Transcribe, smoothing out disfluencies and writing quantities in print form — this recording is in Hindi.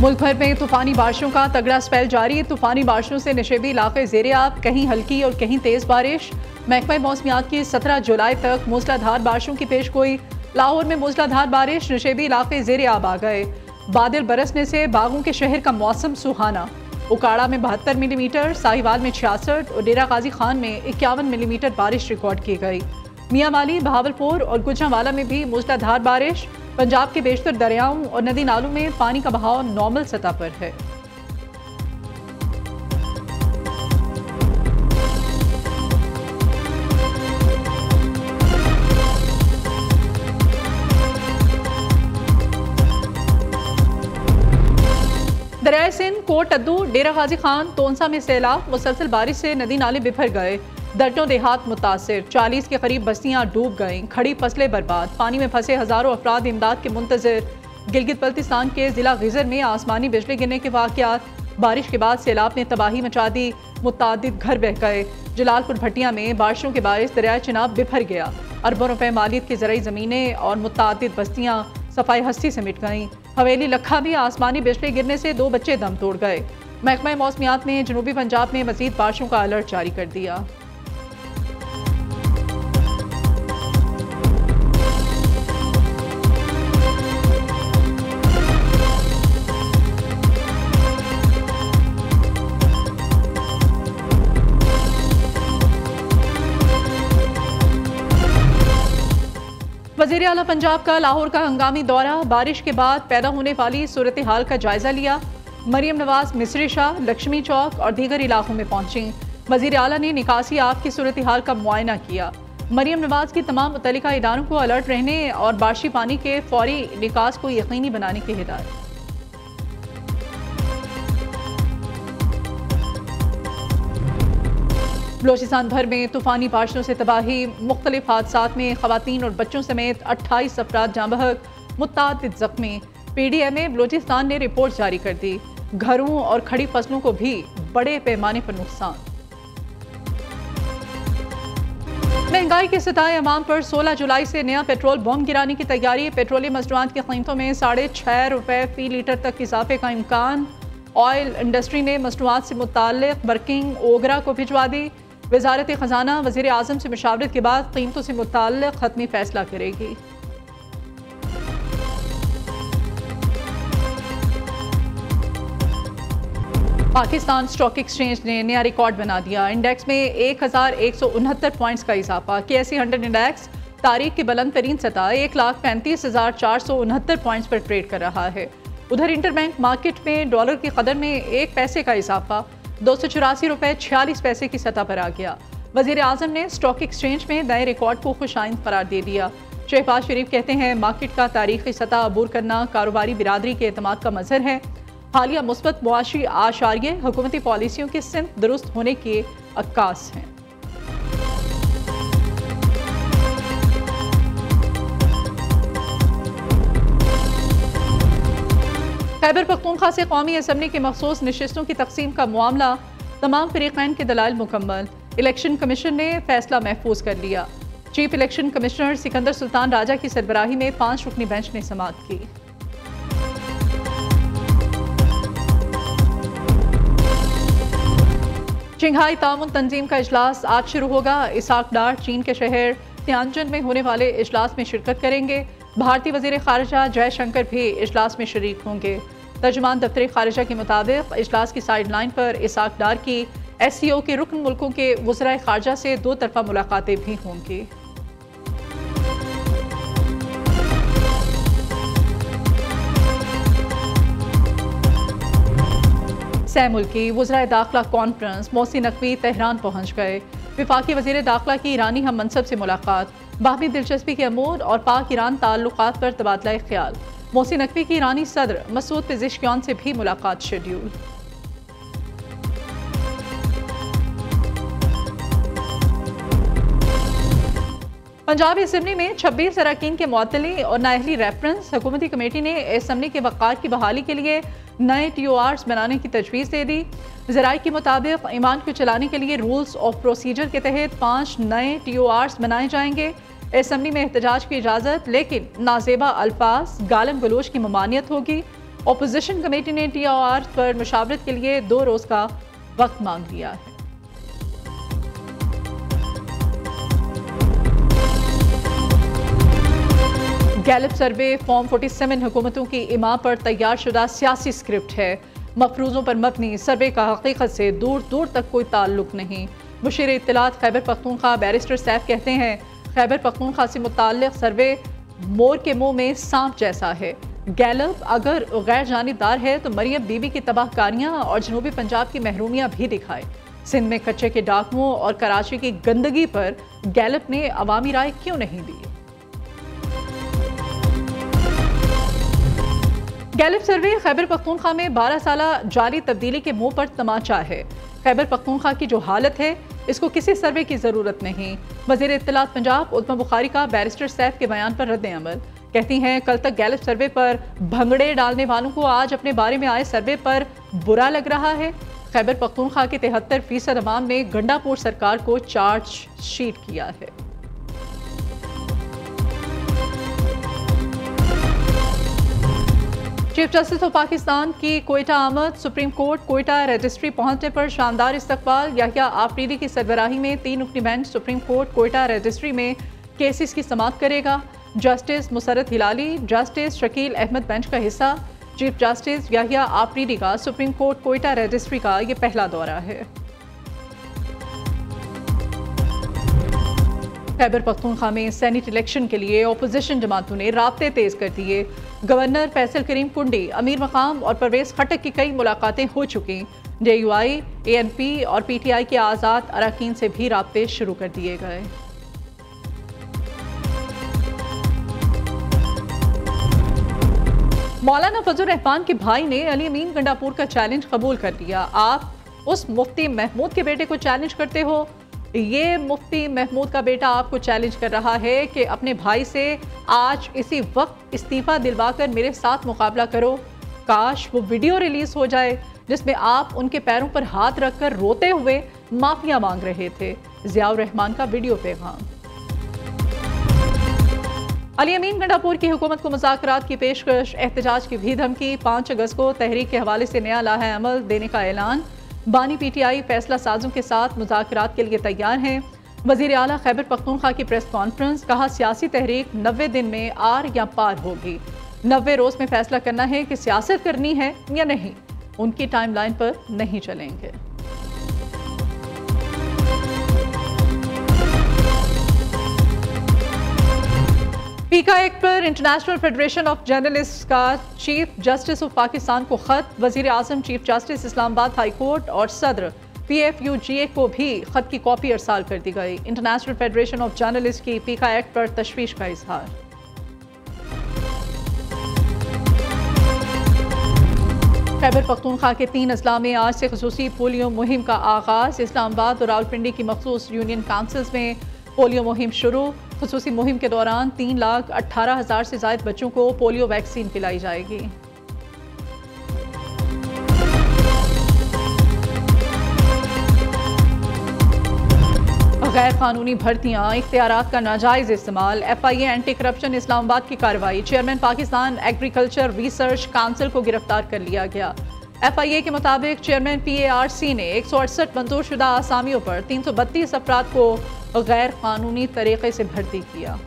मुल्क भर में तूफानी बारिशों का तगड़ा स्पेल जारी। तूफानी बारिशों से नशेबी इलाके ज़ेर-ए-आब, कहीं हल्की और कहीं तेज़ बारिश। महकमा मौसमियात की 17 जुलाई तक मूसलाधार बारिशों की पेशगोई। लाहौर में मूसलाधार बारिश, नशेबी इलाके ज़ेर-ए-आब आ गए। बादल बरसने से बागों के शहर का मौसम सुहाना। उकाड़ा में 72 मिलीमीटर, साहिवाल में 66 और डेरा गाजी खान में 51 मिलीमीटर बारिश रिकॉर्ड की गई। मियां वाली, बहावलपुर और गुजरांवाला में भी मूसलाधार बारिश। पंजाब के बेशतर दरियाओं और नदी नालों में पानी का बहाव नॉर्मल सतह पर है। दरियाए सिंध, कोट अद्दू, डेरा गाजी खान, तोनसा में सैलाब। मुसलसल बारिश से नदी नाले बिफर गए। दर्जनों देहात मुतासिर, 40 के करीब बस्तियां डूब गईं। खड़ी फसलें बर्बाद। पानी में फंसे हजारों अफराद इमदाद के मुंतजर। गिलगित बल्तिस्तान के जिला गिजर में आसमानी बिजली गिरने के वाकयात। बारिश के बाद सैलाब ने तबाही मचा दी। मुतादिद घर बह गए। जलालपुर भटिया में बारिशों के बायस दरियाए चिनाब बिफर गया। अरबों रुपए मालियत की ज़रई ज़मीनें और मुतादिद बस्तियां सफाई हस्ती से मिट गईं। हवेली लखा में आसमानी बिजली गिरने से 2 बच्चे दम तोड़ गए। महकमा मौसमियात ने जनूबी पंजाब में मजीद बारिशों का अलर्ट जारी कर दिया। वज़ीर आला पंजाब का लाहौर का हंगामी दौरा। बारिश के बाद पैदा होने वाली सूरत हाल का जायजा लिया। मरियम नवाज मिस्री शाह, लक्ष्मी चौक और दीगर इलाकों में पहुंची। वज़ीर आला ने निकासी आप की सूरत हाल का मुआयना किया। मरियम नवाज की तमाम मुतल्लिका इदारों को अलर्ट रहने और बारिशी पानी के फौरी निकास को यकीनी बनाने की हिदायत। बलोचिस्तान भर में तूफानी बारिशों से तबाही। मुख्तलिफ हादसात में खवातीन और बच्चों समेत 28 अफराद जाँ बहक, मुत्तादिद जख्मी। PDM में बलोचिस्तान ने रिपोर्ट जारी कर दी। घरों और खड़ी फसलों को भी बड़े पैमाने पर नुकसान। महंगाई के सताए अमाम पर 16 जुलाई से नया पेट्रोल बम गिराने की तैयारी। पेट्रोलियम मसनूआत की कीमतों में 6.5 रुपए फी लीटर तक इजाफे का इम्कान। ऑयल इंडस्ट्री ने मसनूआत से मुताल्लिक वर्किंग ओगरा को भिजवा दी। वज़ारत ख़जाना वज़ीर आज़म से मुशावरत के बाद कीमतों से मुताल्लिक हतमी फैसला करेगी। पाकिस्तान स्टॉक एक्सचेंज ने नया रिकॉर्ड बना दिया। इंडेक्स में 1169 पॉइंट्स का इजाफा। KSE 100 इंडेक्स तारीख की बुलंद तरीन सतह 1,35,469 पॉइंट्स पर ट्रेड कर रहा है। उधर इंटरबैंक मार्केट में डॉलर की कदर में 1 पैसे का इजाफा 284 रुपए 46 पैसे की सतह पर आ गया। वज़ीर आज़म ने स्टॉक एक्सचेंज में नए रिकॉर्ड को खुशाइंद करार दे दिया। शहबाज शरीफ कहते हैं मार्केट का तारीखी सतह अबूर करना कारोबारी बिरादरी के एतमाद का मजहर है। हालिया मुस्बत मुआशी आशार्य हुकूमती पॉलिसियों के सिमत दुरुस्त होने के अक्कास हैं। खैबर पख्तूनख्वा से कौमी असम्बली की मखसूस नशिस्तों की तकसीम का मामला। तमाम फरीक़ैन के दलाइल मुकम्मल। इलेक्शन कमीशन ने फैसला महफूज कर लिया। Chief election commissioner Sikandar Sultan Raja की सरबराही में 5 रुकनी बेंच ने समाअत की। शंघाई ताउन तंजीम का इजलास आज शुरू होगा। इसाक डार चीन के शहर तियानजिन में होने वाले इजलास में शिरकत करेंगे। भारतीय वज़ीर ख़ारिजा जयशंकर भी इजलास में शरीक होंगे। तर्जुमान दफ्तर ख़ारिजा के मुताबिक इजलास की साइड लाइन पर इसाक डार की SCO के रुकन मुल्कों के वज़राए ख़ारिजा से 2 तरफ़ा मुलाकातें भी होंगी। सह मुल्की वज़राए दाखिला कॉन्फ्रेंस। मोहसिन नकवी तेहरान पहुँच गए। विफाकी वज़ीर दाखिला की ईरानी हम मनसब से मुलाकात। बाहमी दिलचस्पी के अमूर और पाक ईरान ताल्लुकात पर तबादला ख्याल। मोहसिन नकवी की ईरानी सदर मसूद पेज़ेश्कियान से भी मुलाकात शेड्यूल। पंजाबी असम्बली में 26 अरकान के मुअत्तली और नाअहली रेफरेंस। हुकूमती कमेटी ने असम्बली के वक़ार की बहाली के लिए नए TORs बनाने की तजवीज़ दे दी। ज़राए के मुताबिक ईमान को चलाने के लिए रूल्स ऑफ प्रोसीजर के तहत 5 नए TORs बनाए जाएंगे। असम्बली में एहतजाज की इजाज़त, लेकिन नाजेबा अल्फाज गालन गलोच की ममानियत होगी। अपोजिशन कमेटी ने TOR पर मुशावरत के लिए 2 रोज का वक्त मांग लिया है। गैलप सर्वे फॉर्म 47 हुकूमतों की इमा पर तैयार शुदा सियासी स्क्रिप्ट है। मफरूजों पर मबनी सर्वे का हकीकत से दूर दूर तक कोई ताल्लुक नहीं। मुशीर इत्तलात खैबर पख्तूनख्वा बैरिस्टर सैफ कहते हैं, खैबर पख्तूनख्वा से मुताल्लिक सर्वे मोर के मुंह में सांप जैसा है। गैलप अगर गैर जानिबदार है तो मरियम बीबी की तबाहकारियां और जनूबी पंजाब की महरूमियां भी दिखाए। सिंध में कच्चे के डाकुओं और कराची की गंदगी पर गैलप ने अवामी राय क्यों नहीं दी। गैलप सर्वे खैबर पख्तूनख्वा में 12 साला जारी तब्दीली के मुंह पर तमाचा है। खैबर पख्तूनख्वा की जो हालत है इसको किसी सर्वे की जरूरत नहीं। वजीर इत्तलात पंजाब उतमा बुखारी का बैरिस्टर सैफ के बयान पर रद्द अमल। कहती हैं, कल तक गैलप सर्वे पर भंगड़े डालने वालों को आज अपने बारे में आए सर्वे पर बुरा लग रहा है। खैबर पख्तूनख्वा के 73% अवाम ने गंडापुर सरकार को चार्ज शीट किया है। चीफ जस्टिस ऑफ पाकिस्तान की कोयटा आमद। सुप्रीम कोर्ट कोयटा रजिस्ट्री पहुंचने पर शानदार इस्तकबाल। याहिया आफरीदी की सरबराही में 3 रुकनी bench supreme court Quetta registry में केसेस की समाअत करेगा। Justice Musarrat Hilali, justice Shakeel Ahmed bench का हिस्सा। चीफ जस्टिस याहिया आफरीदी का सुप्रीम कोर्ट कोयटा रजिस्ट्री का यह पहला दौरा है। खैबर पख्तूनख्वा में सेनेट इलेक्शन के लिए अपोजिशन जमातों ने राब्ते तेज कर दिए। गवर्नर फैसल करीम कुंडी, अमीर मकाम और परवेज खटक की कई मुलाकातें हो चुकी। JUI, ANP और PTI के आज़ाद अरकान से भी राब्ते शुरू कर दिए गए। मौलाना फजल रहमान के भाई ने अली अमीन गंडापुर का चैलेंज कबूल कर लिया। आप उस मुफ्ती महमूद के बेटे को चैलेंज करते हो, ये मुफ्ती महमूद का बेटा आपको चैलेंज कर रहा है कि अपने भाई से आज इसी वक्त इस्तीफा दिलवाकर मेरे साथ मुकाबला करो। काश वो वीडियो रिलीज हो जाए जिसमें आप उनके पैरों पर हाथ रखकर रोते हुए माफिया मांग रहे थे। जियाउर रहमान का वीडियो पैगाम। अली अमीन गंडापुर की हुकूमत को मुज़ाकरात की पेशकश, एहतजाज की भी धमकी। 5 अगस्त को तहरीक के हवाले से नया लाहा अमल देने का ऐलान। बानी PTI फैसला साजों के साथ मुज़ाकरात के लिए तैयार हैं। वज़ीर आला खैबर पख्तूनख्वा की प्रेस कॉन्फ्रेंस। कहा, सियासी तहरीक 90 दिन में आर या पार होगी। 90 रोज में फैसला करना है कि सियासत करनी है या नहीं। उनकी टाइमलाइन पर नहीं चलेंगे। पीका एक्ट पर इंटरनेशनल फेडरेशन ऑफ जर्नलिस्ट का चीफ जस्टिस ऑफ पाकिस्तान को खत। वजीर आजम, chief justice Islamabad high court और सदर PFUGA को भी खत की कॉपी अरसाल कर दी गई। इंटरनेशनल फेडरेशन ऑफ जर्नलिस्ट की पीका एक्ट पर तशवीश का इजहार। खैबर पख्तूनख्वा के 3 अजला में आज से खसूसी पोलियो मुहिम का आगाज। इस्लामाबाद और रावलपिंडी की मखसूस यूनियन काउंसिल्स में पोलियो मुहिम शुरू। खसूसी मुहिम के दौरान 3,18,000 से ज़ायद बच्चों को पोलियो वैक्सीन पिलाई जाएगी। गैर कानूनी भर्तियां, इख्तियारात का नाजायज इस्तेमाल। FIA एंटी करप्शन इस्लामाबाद की कार्रवाई। Chairman Pakistan agriculture research council को गिरफ्तार कर लिया गया। FIA के मुताबिक चेयरमैन PARC ने 168 मंजूर शुदा आसामियों पर 332 अफराद को गैर कानूनी तरीके से भर्ती किया।